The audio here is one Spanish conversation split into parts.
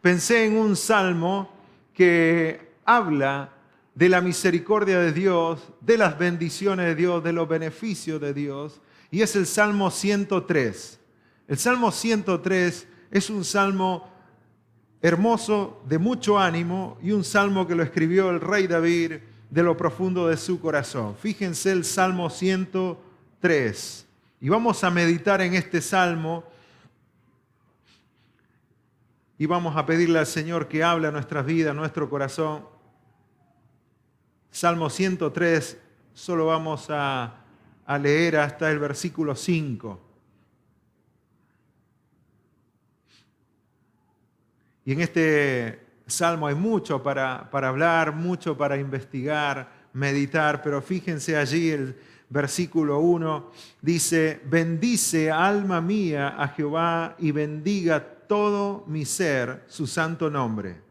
Pensé en un salmo que habla de la misericordia de Dios, de las bendiciones de Dios, de los beneficios de Dios, y es el Salmo 103. El Salmo 103 es un salmo hermoso, de mucho ánimo, y un salmo que lo escribió el rey David de lo profundo de su corazón. Fíjense el Salmo 103. Y vamos a meditar en este salmo y vamos a pedirle al Señor que hable a nuestras vidas, a nuestro corazón. Salmo 103, solo vamos a leer hasta el versículo 5. Y en este salmo hay mucho para hablar, mucho para investigar, meditar, pero fíjense allí el versículo 1, dice: bendice alma mía a Jehová y bendiga todo mi ser su santo nombre.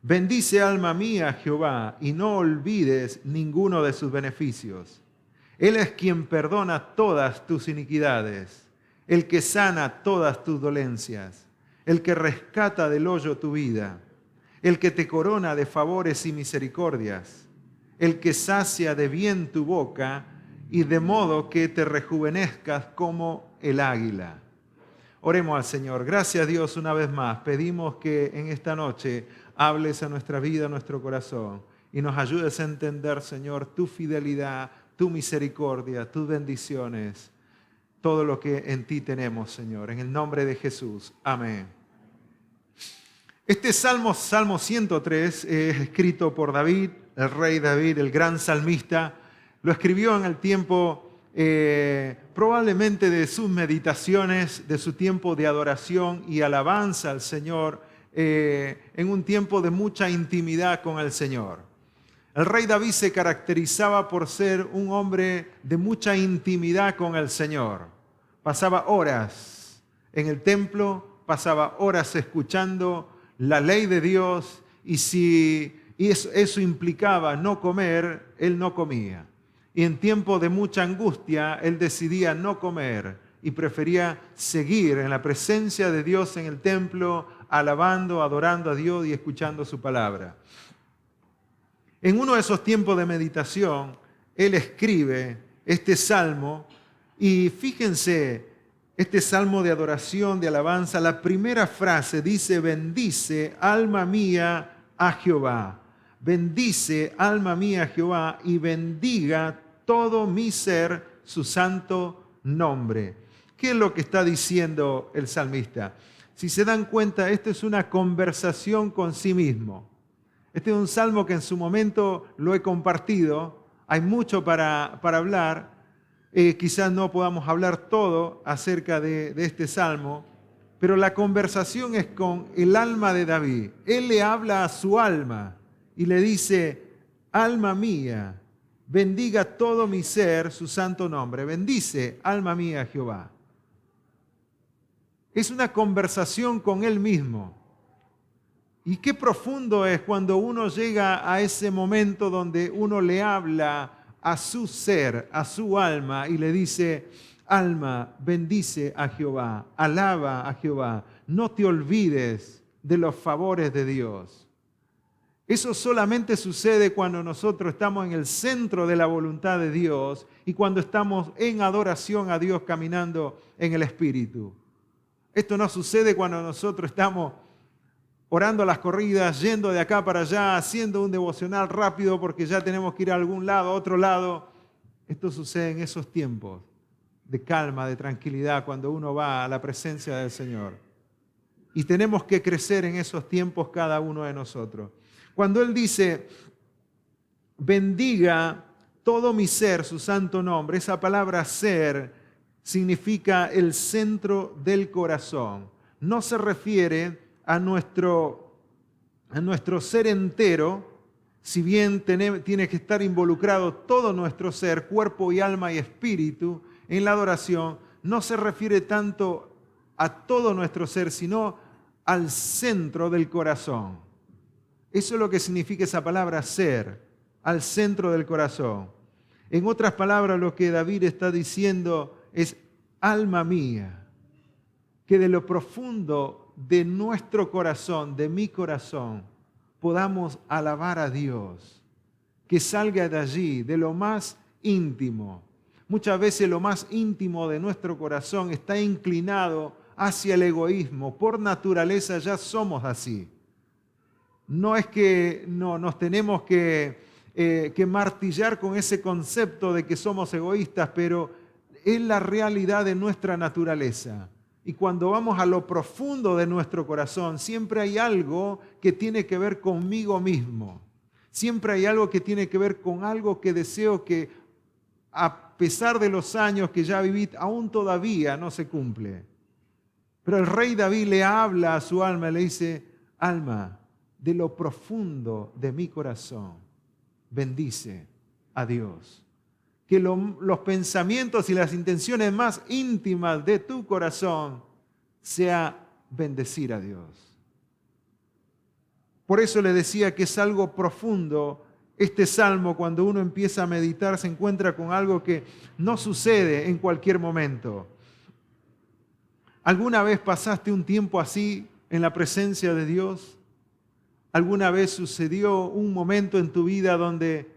Bendice alma mía a Jehová y no olvides ninguno de sus beneficios. Él es quien perdona todas tus iniquidades, el que sana todas tus dolencias, el que rescata del hoyo tu vida, el que te corona de favores y misericordias, el que sacia de bien tu boca y de modo que te rejuvenezcas como el águila. Oremos al Señor. Gracias, Dios, una vez más. Pedimos que en esta noche hables a nuestra vida, a nuestro corazón, y nos ayudes a entender, Señor, tu fidelidad, tu misericordia, tus bendiciones, todo lo que en ti tenemos, Señor. En el nombre de Jesús. Amén. Este Salmo 103, es escrito por David, el rey David, el gran salmista. Lo escribió en el tiempo probablemente de sus meditaciones, de su tiempo de adoración y alabanza al Señor, en un tiempo de mucha intimidad con el Señor. El rey David se caracterizaba por ser un hombre de mucha intimidad con el Señor. Pasaba horas en el templo, pasaba horas escuchando la ley de Dios, y eso implicaba no comer, él no comía. Y en tiempo de mucha angustia, él decidía no comer y prefería seguir en la presencia de Dios en el templo, alabando, adorando a Dios y escuchando su palabra. En uno de esos tiempos de meditación, él escribe este salmo, y fíjense, este salmo de adoración, de alabanza, la primera frase dice: bendice alma mía a Jehová. Bendice alma mía a Jehová y bendiga todo mi ser su santo nombre. ¿Qué es lo que está diciendo el salmista? Si se dan cuenta, esto es una conversación con sí mismo. Este es un salmo que en su momento lo he compartido. Hay mucho para hablar. Quizás no podamos hablar todo acerca de este salmo, pero la conversación es con el alma de David. Él le habla a su alma y le dice: alma mía, bendiga todo mi ser su santo nombre. Bendice, alma mía, a Jehová. Es una conversación con él mismo. Y qué profundo es cuando uno llega a ese momento donde uno le habla a su ser, a su alma, y le dice: alma, bendice a Jehová, alaba a Jehová, no te olvides de los favores de Dios. Eso solamente sucede cuando nosotros estamos en el centro de la voluntad de Dios y cuando estamos en adoración a Dios, caminando en el Espíritu. Esto no sucede cuando nosotros estamos orando las corridas, yendo de acá para allá, haciendo un devocional rápido porque ya tenemos que ir a algún lado, a otro lado. Esto sucede en esos tiempos de calma, de tranquilidad, cuando uno va a la presencia del Señor. Y tenemos que crecer en esos tiempos cada uno de nosotros. Cuando Él dice: bendiga todo mi ser su santo nombre, esa palabra ser significa el centro del corazón. No se refiere a nuestro ser entero, si bien tiene que estar involucrado todo nuestro ser, cuerpo y alma y espíritu, en la adoración. No se refiere tanto a todo nuestro ser, sino al centro del corazón. Eso es lo que significa esa palabra ser, al centro del corazón. En otras palabras, lo que David está diciendo es: alma mía, que de lo profundo de nuestro corazón, de mi corazón, podamos alabar a Dios, que salga de allí, de lo más íntimo. Muchas veces lo más íntimo de nuestro corazón está inclinado hacia el egoísmo. Por naturaleza ya somos así. No es que no, nos tenemos que martillar con ese concepto de que somos egoístas, pero es la realidad de nuestra naturaleza. Y cuando vamos a lo profundo de nuestro corazón, siempre hay algo que tiene que ver conmigo mismo. Siempre hay algo que tiene que ver con algo que deseo que, a pesar de los años que ya viví, aún todavía no se cumple. Pero el rey David le habla a su alma y le dice: alma, de lo profundo de mi corazón, bendice a Dios. Que los pensamientos y las intenciones más íntimas de tu corazón sea bendecir a Dios. Por eso le decía que es algo profundo. Este salmo, cuando uno empieza a meditar, se encuentra con algo que no sucede en cualquier momento. ¿Alguna vez pasaste un tiempo así en la presencia de Dios? ¿Alguna vez sucedió un momento en tu vida donde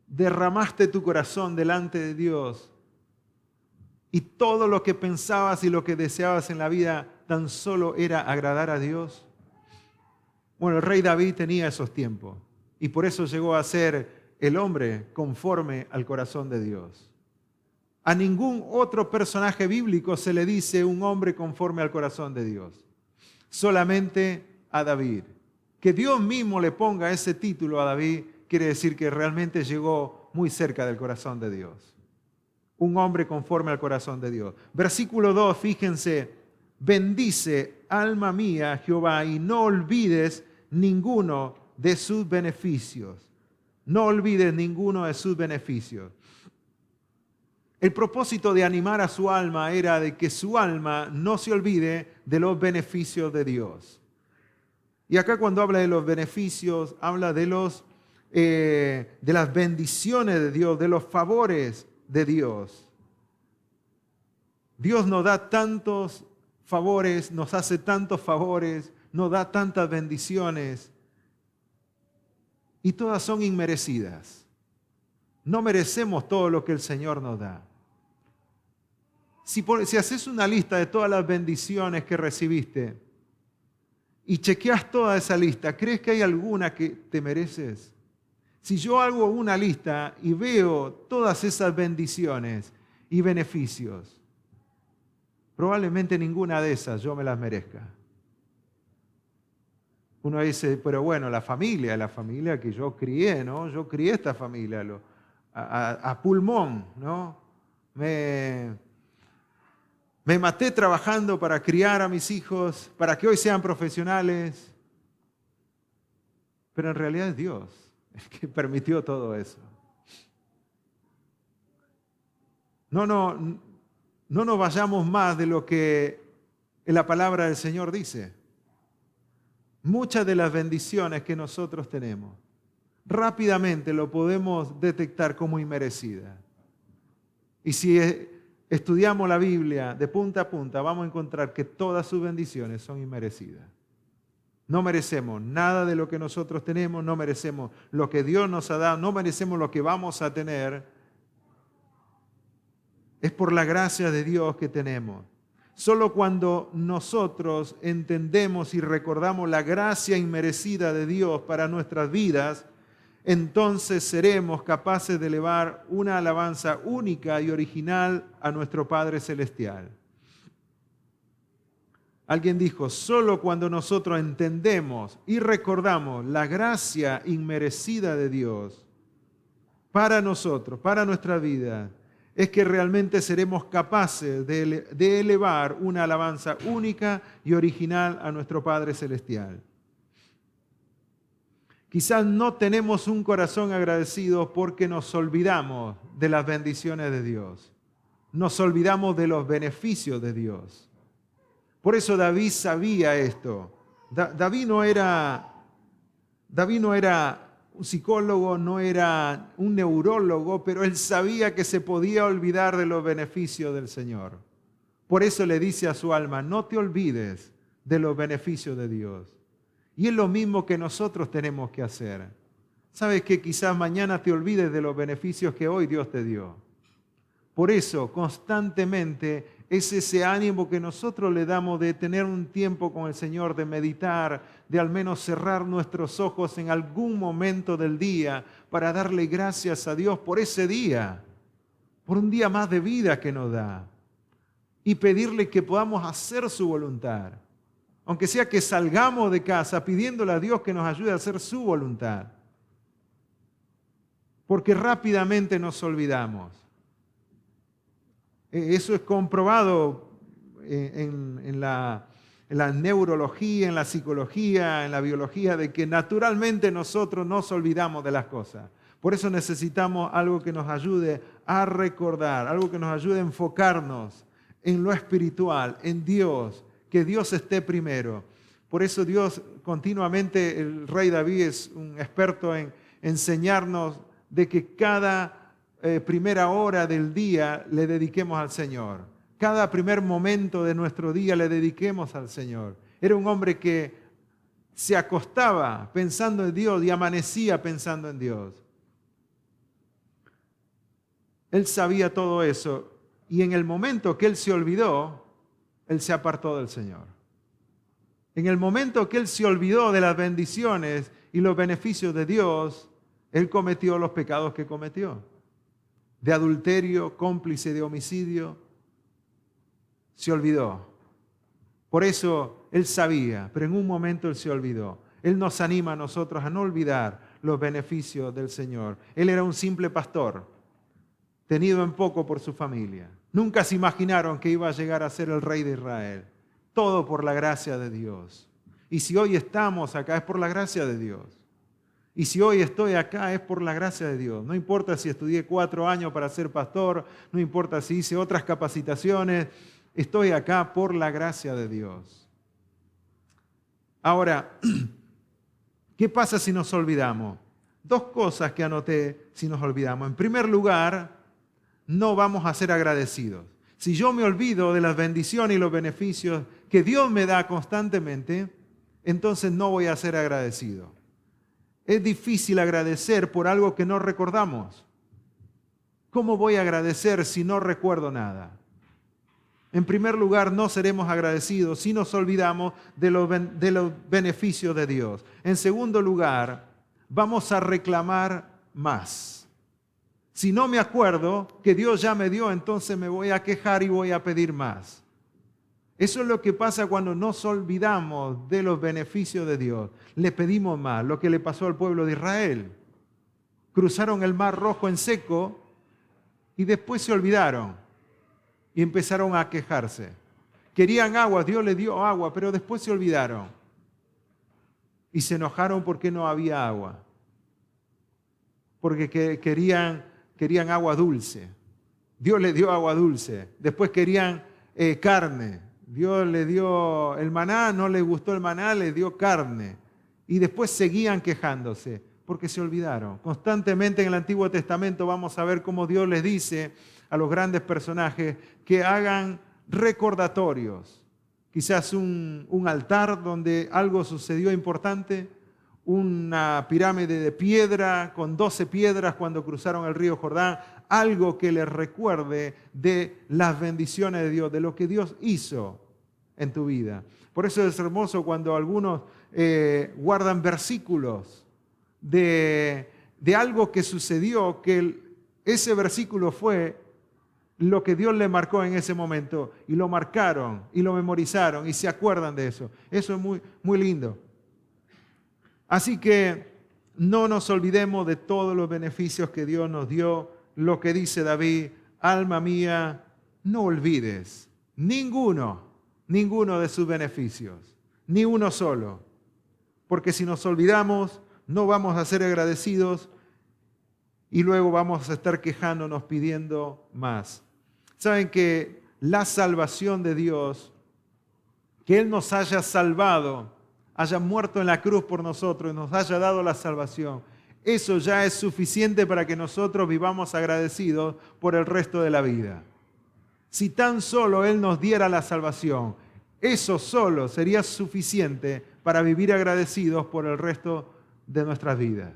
derramaste tu corazón delante de Dios y todo lo que pensabas y lo que deseabas en la vida tan solo era agradar a Dios? Bueno, el rey David tenía esos tiempos y por eso llegó a ser el hombre conforme al corazón de Dios. A ningún otro personaje bíblico se le dice un hombre conforme al corazón de Dios. Solamente a David. Que Dios mismo le ponga ese título a David quiere decir que realmente llegó muy cerca del corazón de Dios. Un hombre conforme al corazón de Dios. Versículo 2, fíjense: bendice, alma mía, Jehová, y no olvides ninguno de sus beneficios. No olvides ninguno de sus beneficios. El propósito de animar a su alma era de que su alma no se olvide de los beneficios de Dios. Y acá cuando habla de los beneficios, habla de las bendiciones de Dios, de los favores de Dios. Dios nos da tantos favores, nos hace tantos favores, nos da tantas bendiciones y todas son inmerecidas. No merecemos todo lo que el Señor nos da. Si haces una lista de todas las bendiciones que recibiste y chequeas toda esa lista, ¿crees que hay alguna que te mereces? Si yo hago una lista y veo todas esas bendiciones y beneficios, probablemente ninguna de esas yo me las merezca. Uno dice, pero bueno, la familia que yo crié, ¿no? Yo crié esta familia a pulmón, ¿no? Me maté trabajando para criar a mis hijos, para que hoy sean profesionales. Pero en realidad es Dios el que permitió todo eso. No nos vayamos más de lo que la palabra del Señor dice. Muchas de las bendiciones que nosotros tenemos, rápidamente lo podemos detectar como inmerecida. Y si estudiamos la Biblia de punta a punta, vamos a encontrar que todas sus bendiciones son inmerecidas. No merecemos nada de lo que nosotros tenemos, no merecemos lo que Dios nos ha dado, no merecemos lo que vamos a tener. Es por la gracia de Dios que tenemos. Solo cuando nosotros entendemos y recordamos la gracia inmerecida de Dios para nuestras vidas, entonces seremos capaces de elevar una alabanza única y original a nuestro Padre Celestial. Alguien dijo, solo cuando nosotros entendemos y recordamos la gracia inmerecida de Dios para nosotros, para nuestra vida, es que realmente seremos capaces de elevar una alabanza única y original a nuestro Padre Celestial. Quizás no tenemos un corazón agradecido porque nos olvidamos de las bendiciones de Dios. Nos olvidamos de los beneficios de Dios. Por eso David sabía esto. David no era un psicólogo, no era un neurólogo, pero él sabía que se podía olvidar de los beneficios del Señor. Por eso le dice a su alma, no te olvides de los beneficios de Dios. Y es lo mismo que nosotros tenemos que hacer. Sabes que quizás mañana te olvides de los beneficios que hoy Dios te dio. Por eso, constantemente, es ese ánimo que nosotros le damos de tener un tiempo con el Señor, de meditar, de al menos cerrar nuestros ojos en algún momento del día para darle gracias a Dios por ese día, por un día más de vida que nos da, y pedirle que podamos hacer su voluntad, aunque sea que salgamos de casa pidiéndole a Dios que nos ayude a hacer su voluntad, porque rápidamente nos olvidamos. Eso es comprobado en la neurología, en la psicología, en la biología, de que naturalmente nosotros nos olvidamos de las cosas. Por eso necesitamos algo que nos ayude a recordar, algo que nos ayude a enfocarnos en lo espiritual, en Dios, que Dios esté primero. Por eso Dios continuamente, el rey David es un experto en enseñarnos de que cada primera hora del día le dediquemos al Señor. Cada primer momento de nuestro día le dediquemos al Señor. Era un hombre que se acostaba pensando en Dios y amanecía pensando en Dios. Él sabía todo eso y en el momento que él se olvidó, él se apartó del Señor. En el momento que él se olvidó de las bendiciones y los beneficios de Dios, él cometió los pecados que cometió. De adulterio, cómplice de homicidio, se olvidó. Por eso él sabía, pero en un momento él se olvidó. Él nos anima a nosotros a no olvidar los beneficios del Señor. Él era un simple pastor, tenido en poco por su familia. Nunca se imaginaron que iba a llegar a ser el rey de Israel. Todo por la gracia de Dios. Y si hoy estamos acá es por la gracia de Dios. Y si hoy estoy acá es por la gracia de Dios. No importa si estudié 4 años para ser pastor, no importa si hice otras capacitaciones, estoy acá por la gracia de Dios. Ahora, ¿qué pasa si nos olvidamos? 2 cosas que anoté si nos olvidamos. En primer lugar, no vamos a ser agradecidos. Si yo me olvido de las bendiciones y los beneficios que Dios me da constantemente, entonces no voy a ser agradecido. Es difícil agradecer por algo que no recordamos. ¿Cómo voy a agradecer si no recuerdo nada? En primer lugar, no seremos agradecidos si nos olvidamos de los beneficios de Dios. En segundo lugar, vamos a reclamar más. Si no me acuerdo que Dios ya me dio, entonces me voy a quejar y voy a pedir más. Eso es lo que pasa cuando nos olvidamos de los beneficios de Dios. Le pedimos más, lo que le pasó al pueblo de Israel. Cruzaron el Mar Rojo en seco y después se olvidaron y empezaron a quejarse. Querían agua, Dios les dio agua, pero después se olvidaron. Y se enojaron porque no había agua. Porque querían agua dulce. Dios les dio agua dulce. Después querían carne. Dios le dio el maná, no les gustó el maná, les dio carne. Y después seguían quejándose porque se olvidaron. Constantemente en el Antiguo Testamento vamos a ver cómo Dios les dice a los grandes personajes que hagan recordatorios. Quizás un altar donde algo sucedió importante, una pirámide de piedra con 12 piedras cuando cruzaron el río Jordán, algo que les recuerde de las bendiciones de Dios, de lo que Dios hizo en tu vida. Por eso es hermoso cuando algunos guardan versículos de algo que sucedió, que ese versículo fue lo que Dios le marcó en ese momento, y lo marcaron, y lo memorizaron, y se acuerdan de eso. Eso es muy, muy lindo. Así que no nos olvidemos de todos los beneficios que Dios nos dio. Lo que dice David, alma mía, no olvides ninguno de sus beneficios, ni uno solo. Porque si nos olvidamos, no vamos a ser agradecidos y luego vamos a estar quejándonos pidiendo más. Saben que la salvación de Dios, que Él nos haya salvado, haya muerto en la cruz por nosotros y nos haya dado la salvación, eso ya es suficiente para que nosotros vivamos agradecidos por el resto de la vida. Si tan solo Él nos diera la salvación, Eso solo sería suficiente para vivir agradecidos por el resto de nuestras vidas.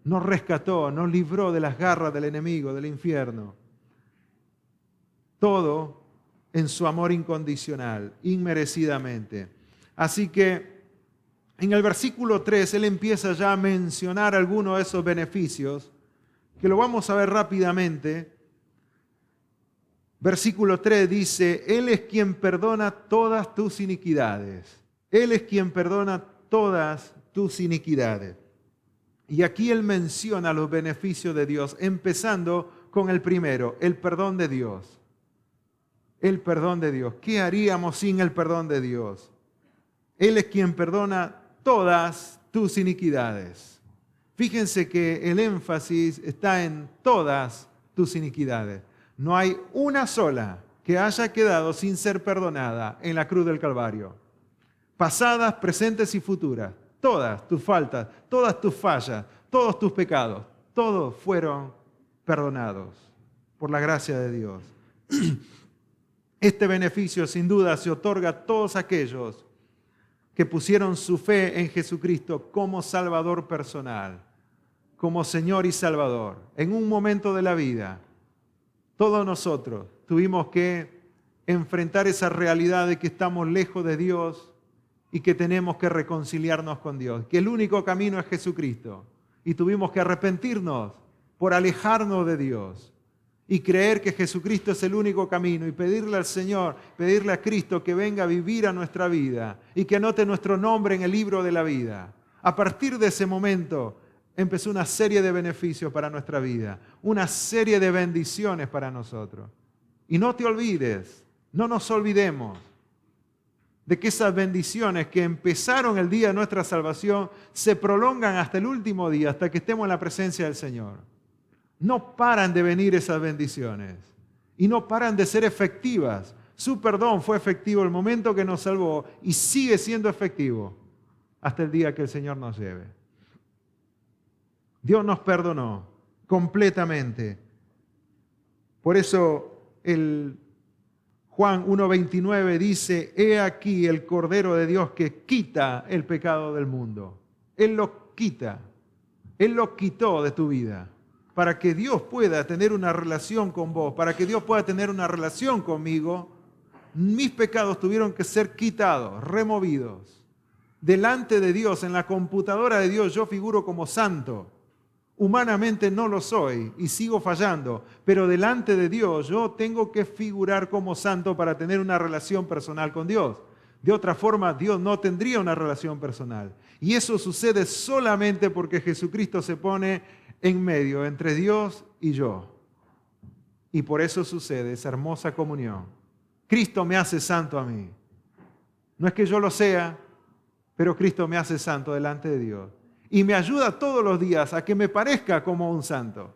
Nos rescató, nos libró de las garras del enemigo, del infierno. Todo en su amor incondicional, inmerecidamente. Así que en el versículo 3 él empieza ya a mencionar algunos de esos beneficios, que lo vamos a ver rápidamente. Versículo 3 dice, Él es quien perdona todas tus iniquidades. Él es quien perdona todas tus iniquidades. Y aquí él menciona los beneficios de Dios, empezando con el primero, el perdón de Dios. El perdón de Dios. ¿Qué haríamos sin el perdón de Dios? Él es quien perdona todas tus iniquidades. Fíjense que el énfasis está en todas tus iniquidades. No hay una sola que haya quedado sin ser perdonada en la cruz del Calvario. Pasadas, presentes y futuras. Todas tus faltas, todas tus fallas, todos tus pecados, todos fueron perdonados por la gracia de Dios. Este beneficio sin duda se otorga a todos aquellos que pusieron su fe en Jesucristo como Salvador personal, como Señor y Salvador. En un momento de la vida, todos nosotros tuvimos que enfrentar esa realidad de que estamos lejos de Dios y que tenemos que reconciliarnos con Dios, que el único camino es Jesucristo. Y tuvimos que arrepentirnos por alejarnos de Dios y creer que Jesucristo es el único camino y pedirle al Señor, pedirle a Cristo que venga a vivir a nuestra vida y que anote nuestro nombre en el libro de la vida. A partir de ese momento empezó una serie de beneficios para nuestra vida, una serie de bendiciones para nosotros. Y no te olvides, no nos olvidemos de que esas bendiciones que empezaron el día de nuestra salvación se prolongan hasta el último día, hasta que estemos en la presencia del Señor. No paran de venir esas bendiciones y no paran de ser efectivas. Su perdón fue efectivo el momento que nos salvó y sigue siendo efectivo hasta el día que el Señor nos lleve. Dios nos perdonó completamente. Por eso el Juan 1:29 dice, he aquí el Cordero de Dios que quita el pecado del mundo. Él lo quita. Él lo quitó de tu vida para que Dios pueda tener una relación con vos, para que Dios pueda tener una relación conmigo. Mis pecados tuvieron que ser quitados, removidos. Delante de Dios, en la computadora de Dios, yo figuro como santo. Humanamente no lo soy y sigo fallando, pero delante de Dios yo tengo que figurar como santo para tener una relación personal con Dios. De otra forma, Dios no tendría una relación personal. Y eso sucede solamente porque Jesucristo se pone en medio entre Dios y yo. Y por eso sucede esa hermosa comunión. Cristo me hace santo a mí. No es que yo lo sea, pero Cristo me hace santo delante de Dios. Y me ayuda todos los días a que me parezca como un santo.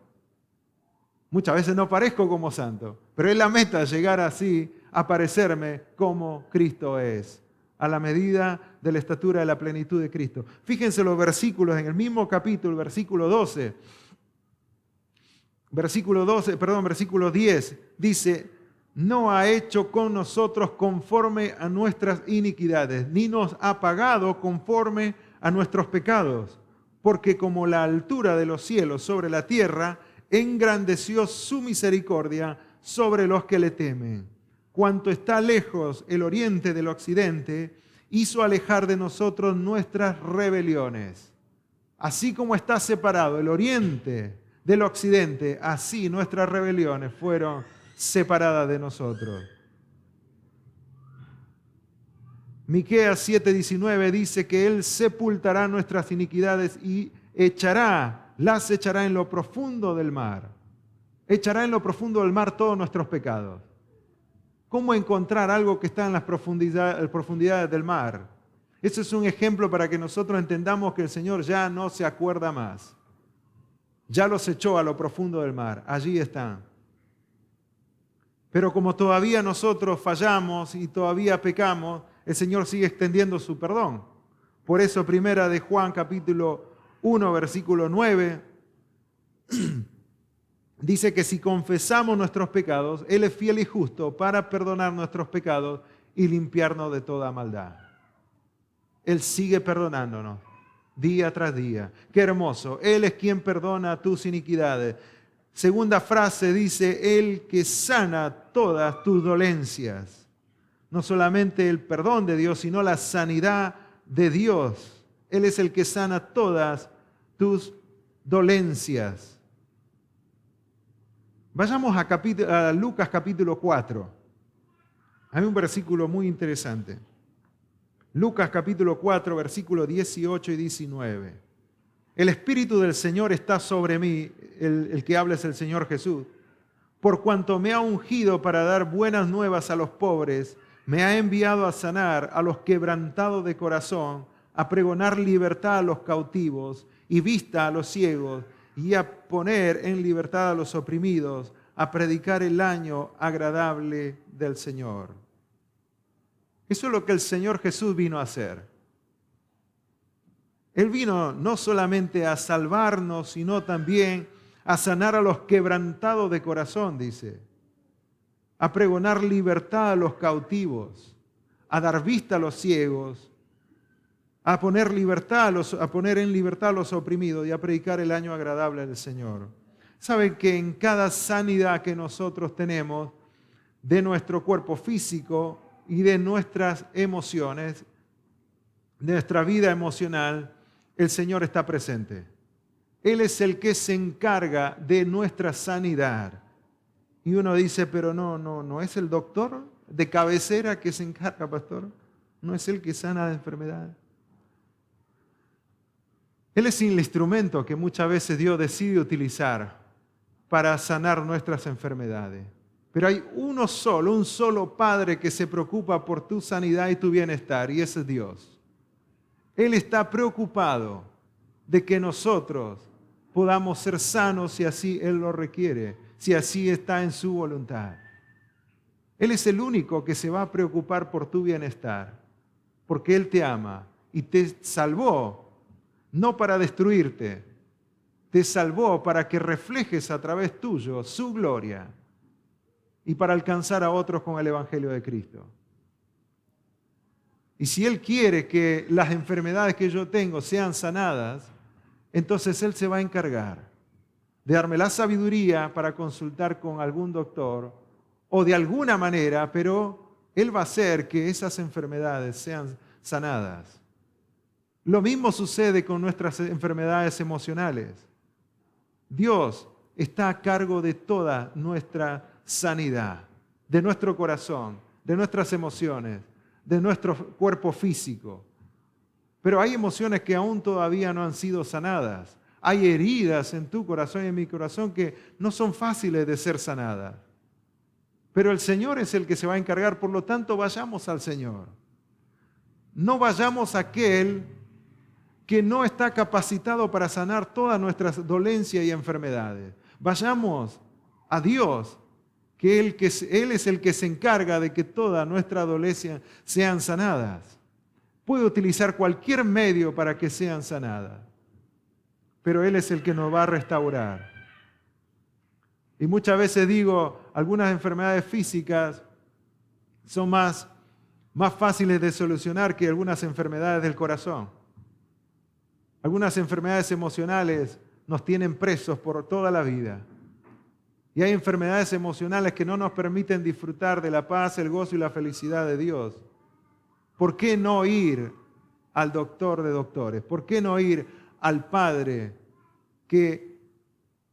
Muchas veces no parezco como santo, pero es la meta llegar así a parecerme como Cristo es, a la medida de la estatura de la plenitud de Cristo. Fíjense los versículos en el mismo capítulo, versículo 10, dice, no ha hecho con nosotros conforme a nuestras iniquidades, ni nos ha pagado conforme a nuestros pecados. Porque como la altura de los cielos sobre la tierra, engrandeció su misericordia sobre los que le temen. Cuanto está lejos el oriente del occidente, hizo alejar de nosotros nuestras rebeliones. Así como está separado el oriente del occidente, así nuestras rebeliones fueron separadas de nosotros. Miqueas 7:19 dice que Él sepultará nuestras iniquidades y las echará en lo profundo del mar. Echará en lo profundo del mar todos nuestros pecados. ¿Cómo encontrar algo que está en las profundidades del mar? Ese es un ejemplo para que nosotros entendamos que el Señor ya no se acuerda más. Ya los echó a lo profundo del mar. Allí están. Pero como todavía nosotros fallamos y todavía pecamos, el Señor sigue extendiendo su perdón. Por eso, primera de Juan, capítulo 1, versículo 9, dice que si confesamos nuestros pecados, Él es fiel y justo para perdonar nuestros pecados y limpiarnos de toda maldad. Él sigue perdonándonos día tras día. Qué hermoso. Él es quien perdona tus iniquidades. Segunda frase dice, Él que sana todas tus dolencias. No solamente el perdón de Dios, sino la sanidad de Dios. Él es el que sana todas tus dolencias. Vayamos a Lucas capítulo 4. Hay un versículo muy interesante. Lucas capítulo 4, versículos 18 y 19. El Espíritu del Señor está sobre mí, el que habla es el Señor Jesús, por cuanto me ha ungido para dar buenas nuevas a los pobres, me ha enviado a sanar a los quebrantados de corazón, a pregonar libertad a los cautivos y vista a los ciegos, y a poner en libertad a los oprimidos, a predicar el año agradable del Señor. Eso es lo que el Señor Jesús vino a hacer. Él vino no solamente a salvarnos, sino también a sanar a los quebrantados de corazón, dice. A pregonar libertad a los cautivos, a dar vista a los ciegos, a poner en libertad a los oprimidos y a predicar el año agradable del Señor. Saben que en cada sanidad que nosotros tenemos de nuestro cuerpo físico y de nuestras emociones, de nuestra vida emocional, el Señor está presente. Él es el que se encarga de nuestra sanidad. Y uno dice, pero no es el doctor de cabecera que se encarga, pastor. No es el que sana la enfermedad. Él es el instrumento que muchas veces Dios decide utilizar para sanar nuestras enfermedades. Pero hay un solo Padre que se preocupa por tu sanidad y tu bienestar, y ese es Dios. Él está preocupado de que nosotros podamos ser sanos si así Él lo requiere, si así está en su voluntad. Él es el único que se va a preocupar por tu bienestar, porque Él te ama y te salvó, no para destruirte, te salvó para que reflejes a través tuyo su gloria y para alcanzar a otros con el Evangelio de Cristo. Y si Él quiere que las enfermedades que yo tengo sean sanadas, entonces Él se va a encargar de darme la sabiduría para consultar con algún doctor o de alguna manera, pero Él va a hacer que esas enfermedades sean sanadas. Lo mismo sucede con nuestras enfermedades emocionales. Dios está a cargo de toda nuestra sanidad, de nuestro corazón, de nuestras emociones, de nuestro cuerpo físico. Pero hay emociones que aún todavía no han sido sanadas. Hay heridas en tu corazón y en mi corazón que no son fáciles de ser sanadas. Pero el Señor es el que se va a encargar, por lo tanto vayamos al Señor. No vayamos a aquel que no está capacitado para sanar todas nuestras dolencias y enfermedades. Vayamos a Dios, que Él es el que se encarga de que todas nuestras dolencias sean sanadas. Puede utilizar cualquier medio para que sean sanadas, pero Él es el que nos va a restaurar. Y muchas veces digo, algunas enfermedades físicas son más fáciles de solucionar que algunas enfermedades del corazón. Algunas enfermedades emocionales nos tienen presos por toda la vida. Y hay enfermedades emocionales que no nos permiten disfrutar de la paz, el gozo y la felicidad de Dios. ¿Por qué no ir al doctor de doctores? ¿Por qué no ir al Padre que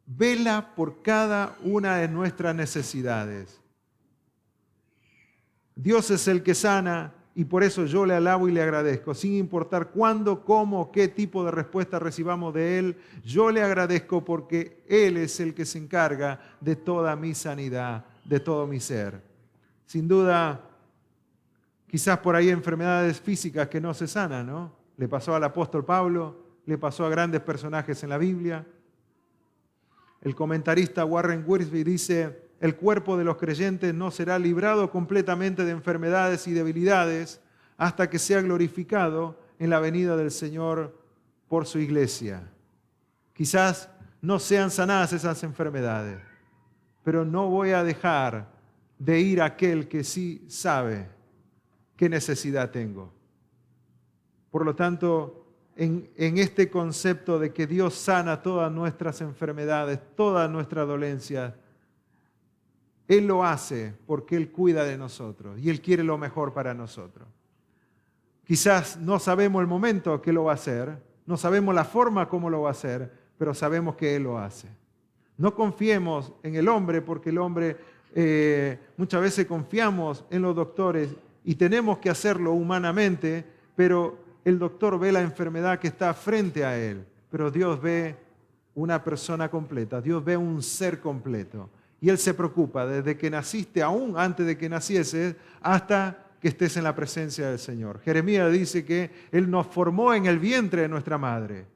vela por cada una de nuestras necesidades? Dios es el que sana y por eso yo le alabo y le agradezco. Sin importar cuándo, cómo, qué tipo de respuesta recibamos de Él, yo le agradezco porque Él es el que se encarga de toda mi sanidad, de todo mi ser. Sin duda, quizás por ahí enfermedades físicas que no se sanan, ¿no? Le pasó al apóstol Pablo, le pasó a grandes personajes en la Biblia. El comentarista Warren Wiersbe dice: el cuerpo de los creyentes no será librado completamente de enfermedades y debilidades hasta que sea glorificado en la venida del Señor por su iglesia. Quizás no sean sanadas esas enfermedades, pero no voy a dejar de ir a aquel que sí sabe qué necesidad tengo. Por lo tanto, en este concepto de que Dios sana todas nuestras enfermedades, todas nuestras dolencias, Él lo hace porque Él cuida de nosotros y Él quiere lo mejor para nosotros. Quizás no sabemos el momento que lo va a hacer, no sabemos la forma como lo va a hacer, pero sabemos que Él lo hace. No confiemos en el hombre porque el hombre, muchas veces confiamos en los doctores y tenemos que hacerlo humanamente, pero el doctor ve la enfermedad que está frente a él, pero Dios ve una persona completa, Dios ve un ser completo. Y Él se preocupa desde que naciste, aún antes de que nacieses, hasta que estés en la presencia del Señor. Jeremías dice que Él nos formó en el vientre de nuestra madre.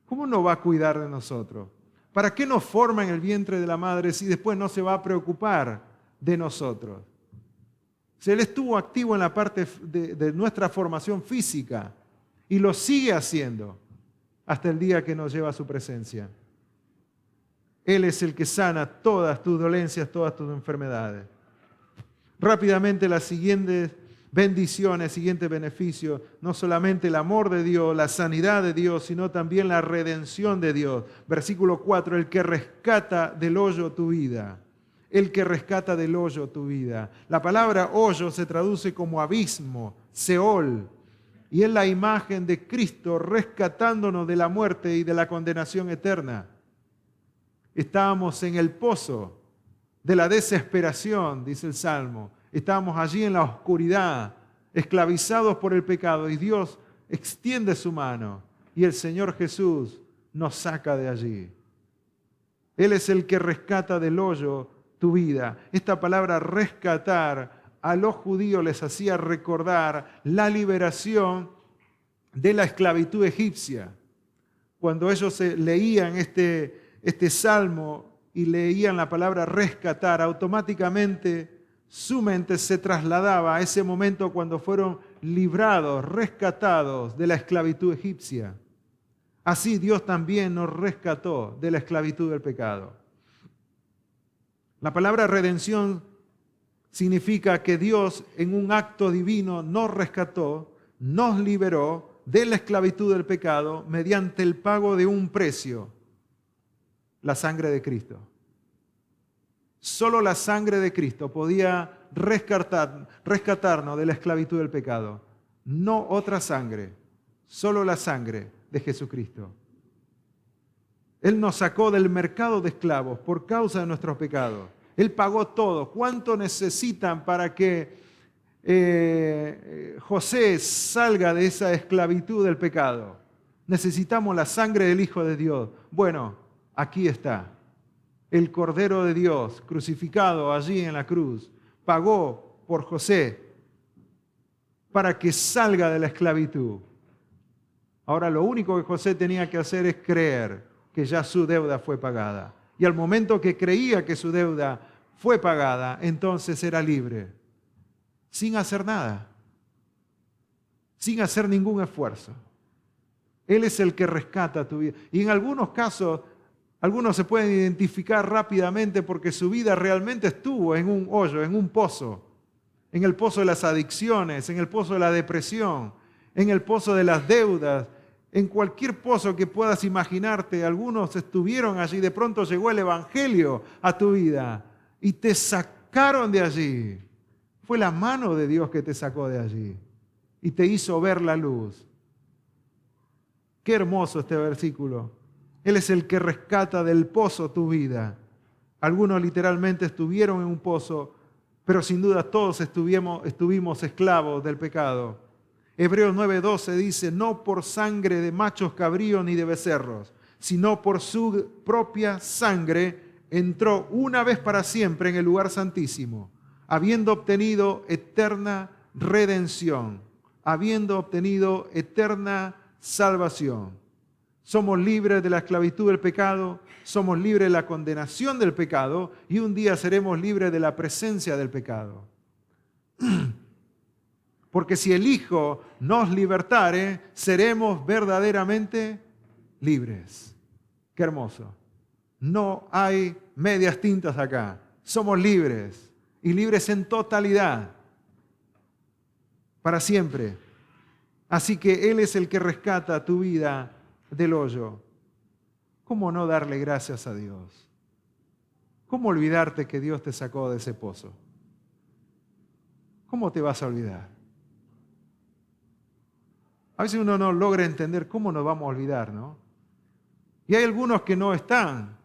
¿Cómo no va a cuidar de nosotros? ¿Para qué nos forma en el vientre de la madre si después no se va a preocupar de nosotros? Si Él estuvo activo en la parte de nuestra formación física y lo sigue haciendo hasta el día que nos lleva a su presencia. Él es el que sana todas tus dolencias, todas tus enfermedades. Rápidamente las siguientes bendiciones, siguientes beneficios, no solamente el amor de Dios, la sanidad de Dios, sino también la redención de Dios. Versículo 4, el que rescata del hoyo tu vida. El que rescata del hoyo tu vida. La palabra hoyo se traduce como abismo, Seol, y es la imagen de Cristo rescatándonos de la muerte y de la condenación eterna. Estábamos en el pozo de la desesperación, dice el Salmo. Estábamos allí en la oscuridad, esclavizados por el pecado, y Dios extiende su mano y el Señor Jesús nos saca de allí. Él es el que rescata del hoyo tu vida. Esta palabra rescatar a los judíos les hacía recordar la liberación de la esclavitud egipcia. Cuando ellos leían este salmo y leían la palabra rescatar, automáticamente su mente se trasladaba a ese momento cuando fueron librados, rescatados de la esclavitud egipcia. Así Dios también nos rescató de la esclavitud del pecado. La palabra redención significa que Dios en un acto divino nos rescató, nos liberó de la esclavitud del pecado mediante el pago de un precio, la sangre de Cristo. Solo la sangre de Cristo podía rescatarnos de la esclavitud del pecado. No otra sangre, solo la sangre de Jesucristo. Él nos sacó del mercado de esclavos por causa de nuestros pecados. Él pagó todo. ¿Cuánto necesitan para que José salga de esa esclavitud del pecado? Necesitamos la sangre del Hijo de Dios. Bueno, aquí está. El Cordero de Dios, crucificado allí en la cruz, pagó por José para que salga de la esclavitud. Ahora lo único que José tenía que hacer es creer que ya su deuda fue pagada. Y al momento que creía que su deuda fue pagada, entonces era libre, sin hacer nada, sin hacer ningún esfuerzo. Él es el que rescata tu vida. Y en algunos casos, algunos se pueden identificar rápidamente porque su vida realmente estuvo en un hoyo, en un pozo, en el pozo de las adicciones, en el pozo de la depresión, en el pozo de las deudas, en cualquier pozo que puedas imaginarte. Algunos estuvieron allí, de pronto llegó el Evangelio a tu vida y te sacaron de allí. Fue la mano de Dios que te sacó de allí y te hizo ver la luz. Qué hermoso este versículo. Él es el que rescata del pozo tu vida. Algunos literalmente estuvieron en un pozo, pero sin duda todos estuvimos esclavos del pecado. Hebreos 9:12 dice, no por sangre de machos cabríos ni de becerros, sino por su propia sangre entró una vez para siempre en el lugar santísimo, habiendo obtenido eterna redención, habiendo obtenido eterna salvación. Somos libres de la esclavitud del pecado, somos libres de la condenación del pecado y un día seremos libres de la presencia del pecado. Porque si el Hijo nos libertare, seremos verdaderamente libres. Qué hermoso. No hay medias tintas acá. Somos libres y libres en totalidad. para siempre. Así que Él es el que rescata tu vida del hoyo. ¿Cómo no darle gracias a Dios? ¿Cómo olvidarte que Dios te sacó de ese pozo? ¿Cómo te vas a olvidar? A veces uno no logra entender cómo nos vamos a olvidar, ¿no? Y hay algunos que no están.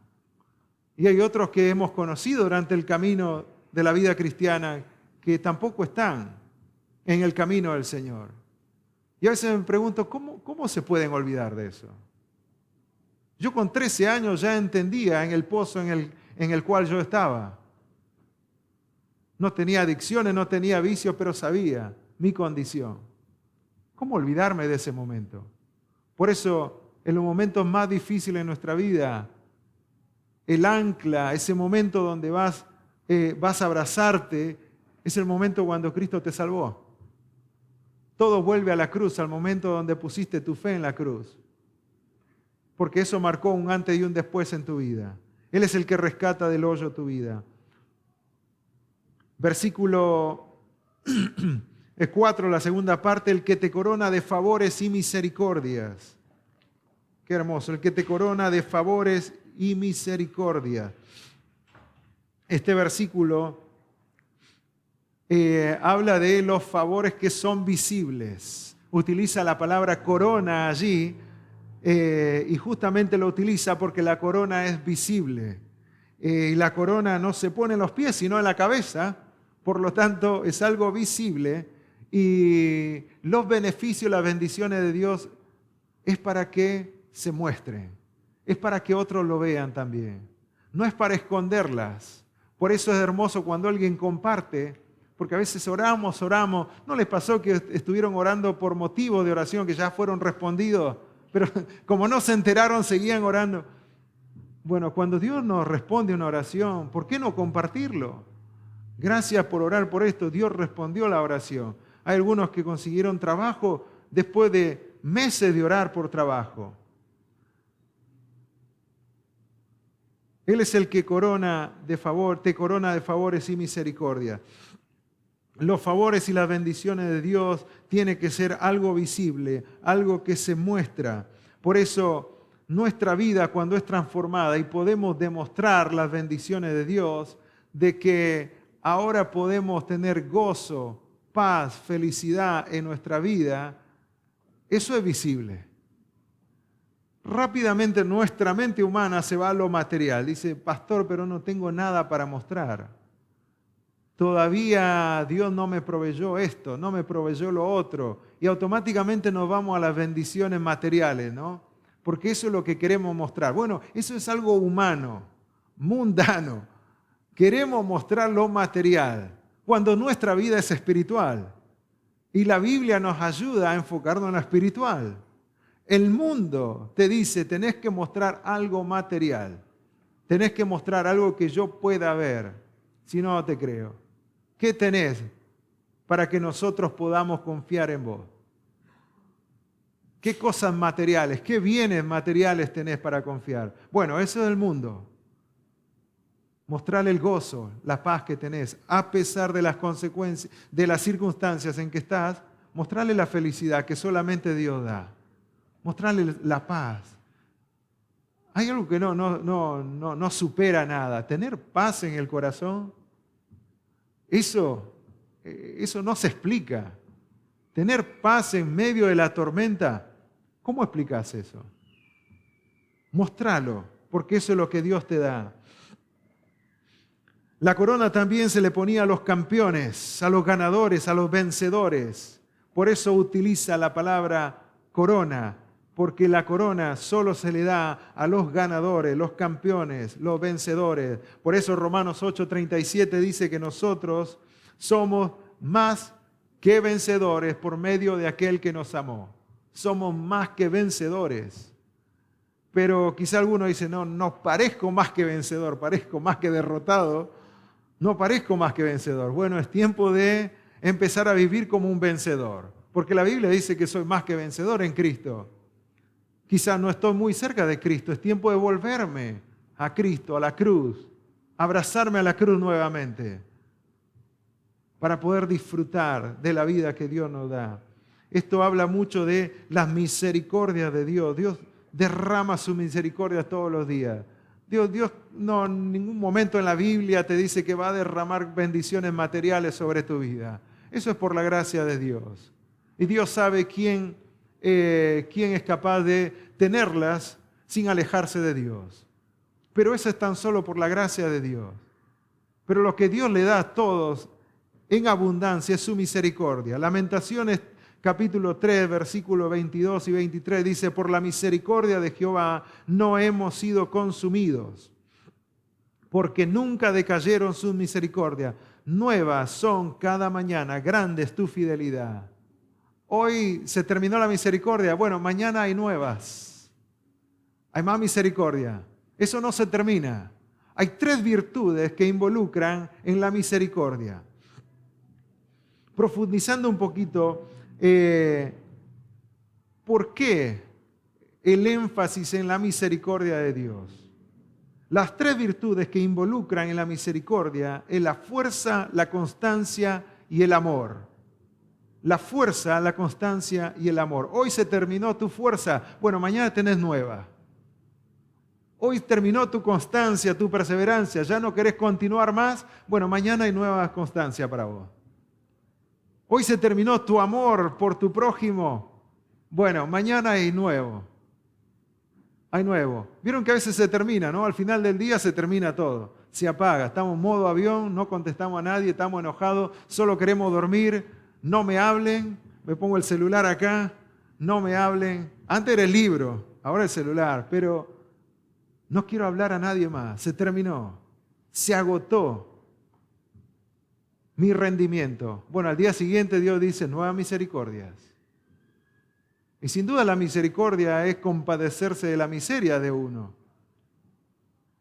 Y hay otros que hemos conocido durante el camino de la vida cristiana que tampoco están en el camino del Señor. Y a veces me pregunto, ¿cómo se pueden olvidar de eso? Yo con 13 años ya entendía en el pozo en el cual yo estaba. No tenía adicciones, no tenía vicios, pero sabía mi condición. ¿Cómo olvidarme de ese momento? Por eso, en los momentos más difíciles de nuestra vida, el ancla, ese momento donde vas a abrazarte, es el momento cuando Cristo te salvó. Todo vuelve a la cruz, al momento donde pusiste tu fe en la cruz. Porque eso marcó un antes y un después en tu vida. Él es el que rescata del hoyo tu vida. Versículo 4, la segunda parte, el que te corona de favores y misericordias. Qué hermoso, el que te corona de favores y misericordias. Este versículo habla de los favores que son visibles. Utiliza la palabra corona allí y justamente lo utiliza porque la corona es visible. Y la corona no se pone en los pies, sino en la cabeza. Por lo tanto, es algo visible. Y los beneficios, las bendiciones de Dios es para que se muestren. Es para que otros lo vean también. No es para esconderlas. Por eso es hermoso cuando alguien comparte, porque a veces oramos. ¿No les pasó que estuvieron orando por motivo de oración que ya fueron respondidos? Pero como no se enteraron, seguían orando. Bueno, cuando Dios nos responde una oración, ¿por qué no compartirlo? Gracias por orar por esto. Dios respondió la oración. Hay algunos que consiguieron trabajo después de meses de orar por trabajo. Él es el que te corona de favores y misericordia. Los favores y las bendiciones de Dios tienen que ser algo visible, algo que se muestra. Por eso, nuestra vida cuando es transformada y podemos demostrar las bendiciones de Dios, de que ahora podemos tener gozo, paz, felicidad en nuestra vida, eso es visible. Rápidamente nuestra mente humana se va a lo material. Dice, pastor, pero no tengo nada para mostrar. Todavía Dios no me proveyó esto, no me proveyó lo otro. Y automáticamente nos vamos a las bendiciones materiales, ¿no? Porque eso es lo que queremos mostrar. Bueno, eso es algo humano, mundano. Queremos mostrar lo material, cuando nuestra vida es espiritual. Y la Biblia nos ayuda a enfocarnos en lo espiritual. El mundo te dice, tenés que mostrar algo material. Tenés que mostrar algo que yo pueda ver. Si no, no te creo. ¿Qué tenés para que nosotros podamos confiar en vos? ¿Qué cosas materiales, qué bienes materiales tenés para confiar? Bueno, eso es el mundo. Mostrarle el gozo, la paz que tenés, a pesar de las consecuencias, de las circunstancias en que estás, mostrarle la felicidad que solamente Dios da. Mostrarle la paz. Hay algo que no supera nada. Tener paz en el corazón, eso no se explica. Tener paz en medio de la tormenta, ¿cómo explicas eso? Mostralo, porque eso es lo que Dios te da. La corona también se le ponía a los campeones, a los ganadores, a los vencedores. Por eso utiliza la palabra corona, porque la corona solo se le da a los ganadores, los campeones, los vencedores. Por eso Romanos 8:37 dice que nosotros somos más que vencedores por medio de aquel que nos amó. Somos más que vencedores. Pero quizá alguno dice, no parezco más que vencedor, parezco más que derrotado. No parezco más que vencedor. Bueno, es tiempo de empezar a vivir como un vencedor. Porque la Biblia dice que soy más que vencedor en Cristo. Quizás no estoy muy cerca de Cristo. Es tiempo de volverme a Cristo, a la cruz. Abrazarme a la cruz nuevamente. para poder disfrutar de la vida que Dios nos da. Esto habla mucho de las misericordias de Dios. Dios derrama su misericordia todos los días. Dios no en ningún momento en la Biblia te dice que va a derramar bendiciones materiales sobre tu vida. Eso es por la gracia de Dios. Y Dios sabe quién es capaz de tenerlas sin alejarse de Dios. Pero eso es tan solo por la gracia de Dios. Pero lo que Dios le da a todos en abundancia es su misericordia. Lamentaciones capítulo 3, versículos 22 y 23 dice: por la misericordia de Jehová no hemos sido consumidos, porque nunca decayeron sus misericordias. Nuevas son cada mañana, grande es tu fidelidad. Hoy se terminó la misericordia, bueno, mañana hay nuevas. Hay más misericordia. Eso no se termina. Hay 3 virtudes que involucran en la misericordia. Profundizando un poquito, ¿por qué el énfasis en la misericordia de Dios? Las 3 virtudes que involucran en la misericordia es la fuerza, la constancia y el amor. La fuerza, la constancia y el amor. Hoy se terminó tu fuerza, bueno, mañana tenés nueva. Hoy terminó tu constancia, tu perseverancia, ya no querés continuar más, bueno, mañana hay nueva constancia para vos. Hoy se terminó tu amor por tu prójimo, bueno, mañana hay nuevo. Hay nuevo. Vieron que a veces se termina, ¿no? Al final del día se termina todo. Se apaga, estamos en modo avión, no contestamos a nadie, estamos enojados, solo queremos dormir, no me hablen, me pongo el celular acá, no me hablen. Antes era el libro, ahora el celular, pero no quiero hablar a nadie más. Se terminó, se agotó mi rendimiento. Bueno, al día siguiente Dios dice: nuevas misericordias. Y sin duda la misericordia es compadecerse de la miseria de uno.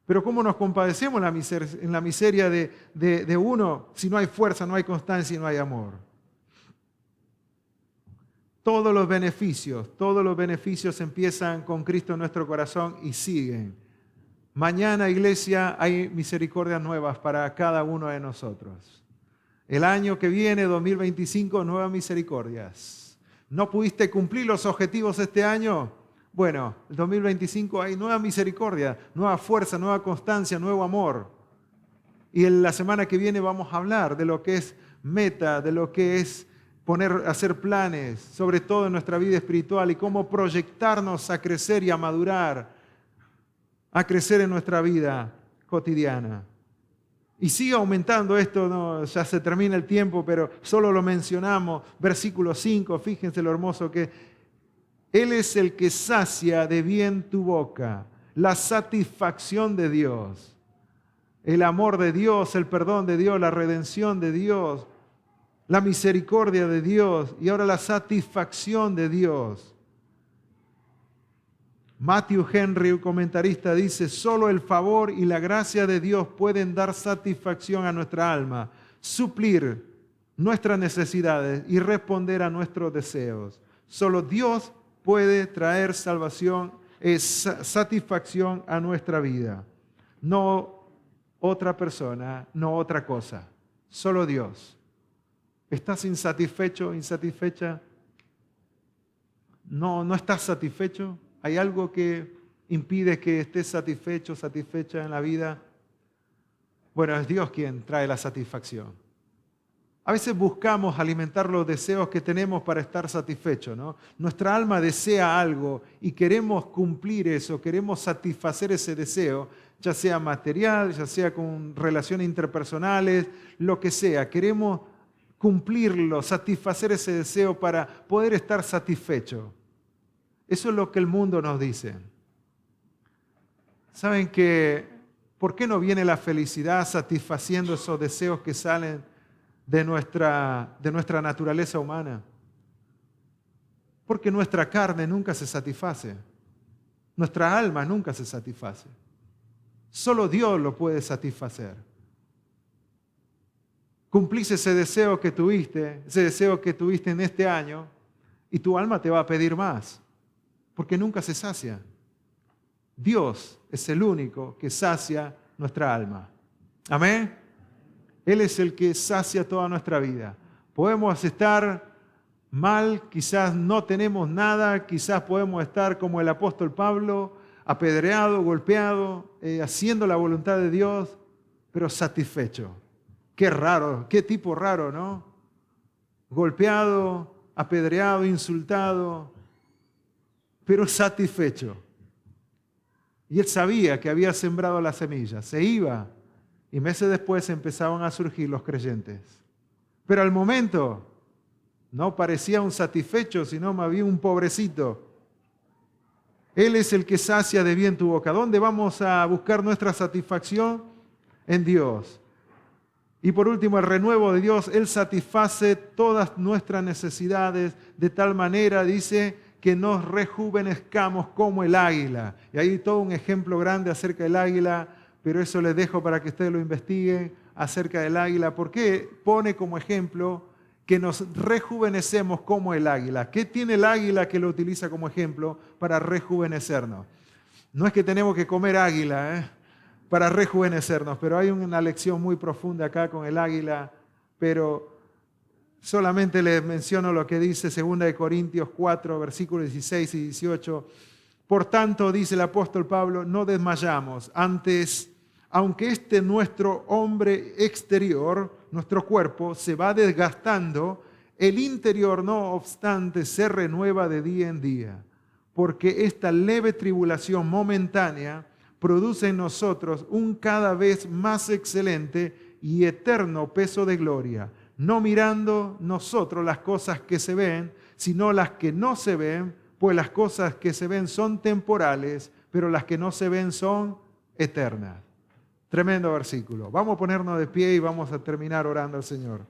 Pero ¿cómo nos compadecemos en la miseria de uno si no hay fuerza, no hay constancia y no hay amor? Todos los beneficios empiezan con Cristo en nuestro corazón y siguen. Mañana, iglesia, hay misericordias nuevas para cada uno de nosotros. El año que viene, 2025, nuevas misericordias. ¿No pudiste cumplir los objetivos este año? Bueno, el 2025 hay nueva misericordia, nueva fuerza, nueva constancia, nuevo amor. Y en la semana que viene vamos a hablar de lo que es meta, de lo que es hacer planes, sobre todo en nuestra vida espiritual, y cómo proyectarnos a crecer y a madurar, a crecer en nuestra vida cotidiana. Y sigue aumentando esto, no, ya se termina el tiempo, pero solo lo mencionamos. Versículo 5, fíjense lo hermoso que es. Él es el que sacia de bien tu boca, la satisfacción de Dios, el amor de Dios, el perdón de Dios, la redención de Dios, la misericordia de Dios y ahora la satisfacción de Dios. Matthew Henry, un comentarista, dice: solo el favor y la gracia de Dios pueden dar satisfacción a nuestra alma, suplir nuestras necesidades y responder a nuestros deseos. Solo Dios puede traer satisfacción a nuestra vida. No otra persona, no otra cosa. Solo Dios. ¿Estás insatisfecho, insatisfecha? ¿No estás satisfecho? ¿Hay algo que impide que estés satisfecho, satisfecha en la vida? Bueno, es Dios quien trae la satisfacción. A veces buscamos alimentar los deseos que tenemos para estar satisfechos, ¿no? Nuestra alma desea algo y queremos cumplir eso, queremos satisfacer ese deseo, ya sea material, ya sea con relaciones interpersonales, lo que sea. Queremos cumplirlo, satisfacer ese deseo para poder estar satisfecho. Eso es lo que el mundo nos dice. ¿Saben por qué no viene la felicidad satisfaciendo esos deseos que salen de nuestra naturaleza humana? Porque nuestra carne nunca se satisface. Nuestra alma nunca se satisface. Solo Dios lo puede satisfacer. Cumplís ese deseo que tuviste en este año, y tu alma te va a pedir más. Porque nunca se sacia. Dios es el único que sacia nuestra alma. Amén. Él es el que sacia toda nuestra vida. Podemos estar mal, quizás no tenemos nada, quizás podemos estar como el apóstol Pablo, apedreado, golpeado, haciendo la voluntad de Dios, pero satisfecho. Qué raro, qué tipo raro, ¿no? Golpeado, apedreado, insultado, pero satisfecho. Y él sabía que había sembrado la semilla, se iba, y meses después empezaban a surgir los creyentes. Pero al momento no parecía un satisfecho, sino más bien un pobrecito. Él es el que sacia de bien tu boca. ¿Dónde vamos a buscar nuestra satisfacción? En Dios. Y por último, el renuevo de Dios. Él satisface todas nuestras necesidades de tal manera, dice, que nos rejuvenezcamos como el águila. Y hay todo un ejemplo grande acerca del águila, pero eso les dejo para que ustedes lo investiguen acerca del águila. ¿Por qué pone como ejemplo que nos rejuvenecemos como el águila? ¿Qué tiene el águila que lo utiliza como ejemplo para rejuvenecernos? No es que tenemos que comer águila para rejuvenecernos, pero hay una lección muy profunda acá con el águila, pero solamente les menciono lo que dice 2 Corintios 4, versículos 16 y 18. Por tanto, dice el apóstol Pablo, no desmayamos. Antes, aunque nuestro hombre exterior, nuestro cuerpo, se va desgastando, el interior, no obstante, se renueva de día en día. Porque esta leve tribulación momentánea produce en nosotros un cada vez más excelente y eterno peso de gloria, no mirando nosotros las cosas que se ven, sino las que no se ven, pues las cosas que se ven son temporales, pero las que no se ven son eternas. Tremendo versículo. Vamos a ponernos de pie y vamos a terminar orando al Señor.